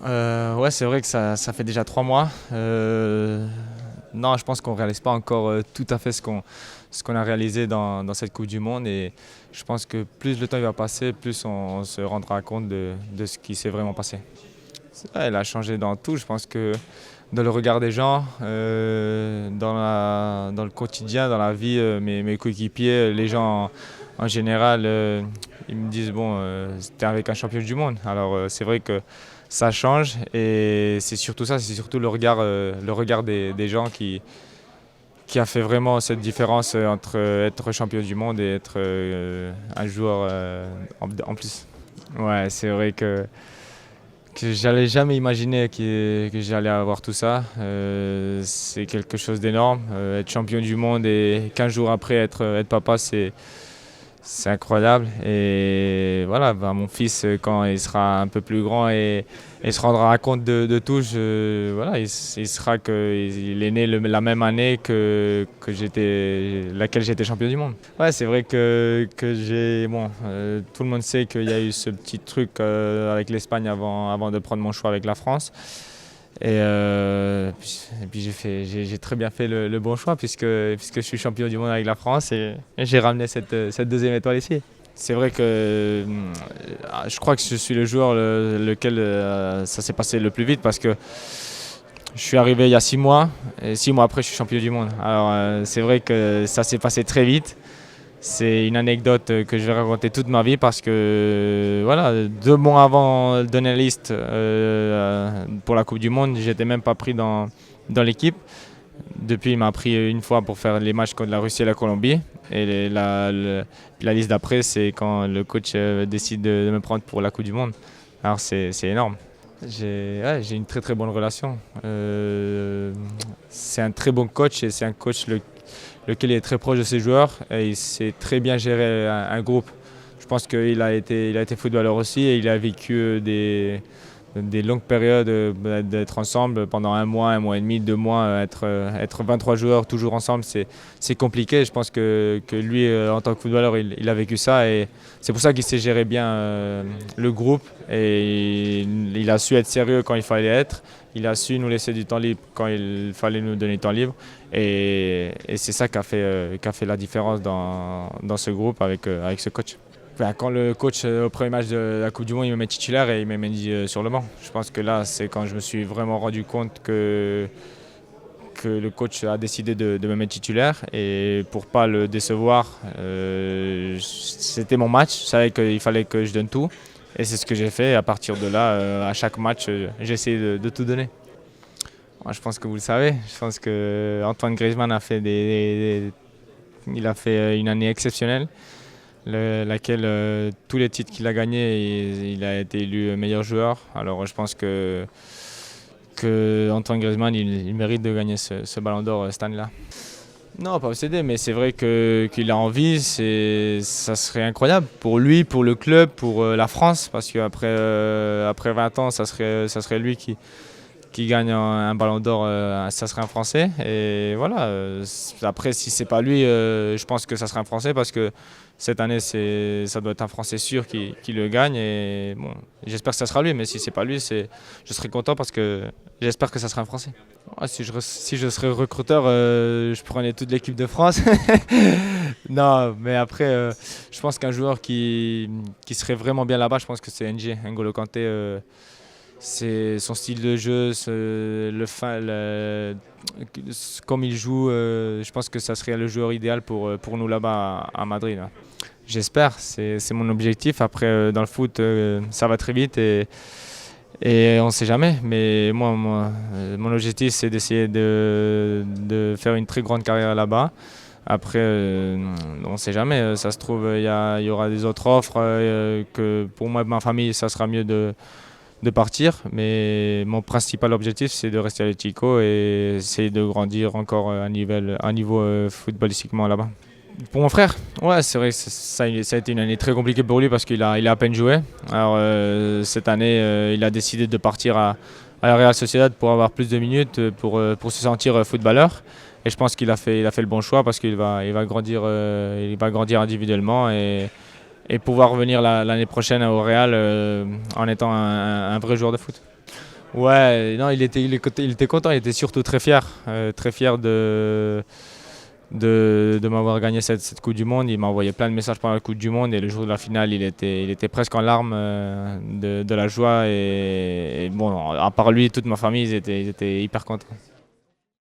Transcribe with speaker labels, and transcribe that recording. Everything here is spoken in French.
Speaker 1: Ouais, c'est vrai que ça fait déjà 3 mois. Non, je pense qu'on ne réalise pas encore tout à fait ce qu'on a réalisé dans cette Coupe du Monde. Et je pense que plus le temps il va passer, plus on se rendra compte de ce qui s'est vraiment passé. Ouais, elle a changé dans tout. Je pense que dans le regard des gens, dans le quotidien, dans la vie, mes coéquipiers, les gens en général, ils me disent bon, t'es avec un champion du monde. Alors c'est vrai que ça change et c'est surtout ça, c'est surtout le regard des gens qui a fait vraiment cette différence entre être champion du monde et être un joueur en plus. Ouais, c'est vrai que j'allais jamais imaginer que j'allais avoir tout ça. C'est quelque chose d'énorme. Être champion du monde et 15 jours après être papa, c'est incroyable. Et voilà, bah, mon fils, quand il sera un peu plus grand et se rendra compte de tout, voilà, il sera qu'il est né la même année laquelle j'étais champion du monde. Ouais, c'est vrai que bon, tout le monde sait qu'il y a eu ce petit truc avec l'Espagne avant de prendre mon choix avec la France. Et puis j'ai très bien fait le bon choix puisque je suis champion du monde avec la France et j'ai ramené cette deuxième étoile ici. C'est vrai que je crois que je suis le joueur lequel ça s'est passé le plus vite parce que je suis arrivé il y a 6 mois et 6 mois après je suis champion du monde. Alors c'est vrai que ça s'est passé très vite. C'est une anecdote que je vais raconter toute ma vie parce que voilà, 2 mois avant de liste pour la Coupe du Monde, j'étais même pas pris dans l'équipe. Depuis, il m'a pris une fois pour faire les matchs contre la Russie et la Colombie. Et la liste d'après, c'est quand le coach décide de me prendre pour la Coupe du Monde. Alors c'est énorme. J'ai une très très bonne relation. C'est un très bon coach et c'est un coach lequel est très proche de ses joueurs et il sait très bien gérer un groupe. Je pense qu'il a été footballeur aussi et il a vécu des longues périodes d'être ensemble pendant un mois et demi, 2 mois, être 23 joueurs toujours ensemble, c'est compliqué. Je pense que lui, en tant que footballeur, il a vécu ça et c'est pour ça qu'il sait gérer bien le groupe et il a su être sérieux quand il fallait être. Il a su nous laisser du temps libre quand il fallait nous donner du temps libre et c'est ça qui a fait la différence dans ce groupe avec ce coach. Ben, quand le coach, au premier match de la Coupe du Monde, il me met titulaire et il m'a mis sur le banc. Je pense que là, c'est quand je me suis vraiment rendu compte que le coach a décidé de me mettre titulaire. Et pour ne pas le décevoir, c'était mon match. Je savais qu'il fallait que je donne tout. Et c'est ce que j'ai fait. Et à partir de là, à chaque match, j'ai essayé de tout donner. Moi, je pense que vous le savez. Je pense que Antoine Griezmann il a fait une année exceptionnelle. Laquelle tous les titres qu'il a gagnés, il a été élu meilleur joueur. Alors je pense que Antoine Griezmann, il mérite de gagner ce ballon d'or cette année-là. Non, pas obsédé, mais c'est vrai qu'il a envie. Ça serait incroyable pour lui, pour le club, pour la France, parce qu'après après 20 ans, ça serait lui qui gagne un ballon d'or, ça serait un Français. Et voilà, après, si c'est pas lui, je pense que ça serait un Français parce que cette année, ça doit être un Français sûr qui le gagne. Et bon, j'espère que ça sera lui, mais si c'est pas lui, je serai content parce que j'espère que ça sera un Français. Ouais, si je serais recruteur, je prenais toute l'équipe de France. Non, mais après, je pense qu'un joueur qui serait vraiment bien là-bas, je pense que c'est N'Golo Kanté. C'est son style de jeu, comme il joue, je pense que ça serait le joueur idéal pour nous là-bas à Madrid. Là. J'espère, c'est mon objectif. Après, dans le foot, ça va très vite et on ne sait jamais. Mais moi, mon objectif, c'est d'essayer de faire une très grande carrière là-bas. Après, on ne sait jamais. Ça se trouve, il y aura des autres offres que pour moi et ma famille, ça sera mieux de partir, mais mon principal objectif c'est de rester à l'Atlético et essayer de grandir encore à niveau footballistiquement là-bas. Pour mon frère, ouais, c'est vrai que ça a été une année très compliquée pour lui parce qu'il a à peine joué. Alors cette année, il a décidé de partir à la Real Sociedad pour avoir plus de minutes, pour se sentir footballeur. Et je pense qu'il a fait le bon choix parce qu'il va grandir individuellement et pouvoir revenir l'année prochaine au Real en étant un vrai joueur de foot. Ouais, non, il était content, il était surtout très fier de m'avoir gagné cette Coupe du Monde. Il m'a envoyé plein de messages pendant la Coupe du Monde et le jour de la finale, il était presque en larmes de la joie. Et bon, à part lui, toute ma famille, ils étaient hyper contents.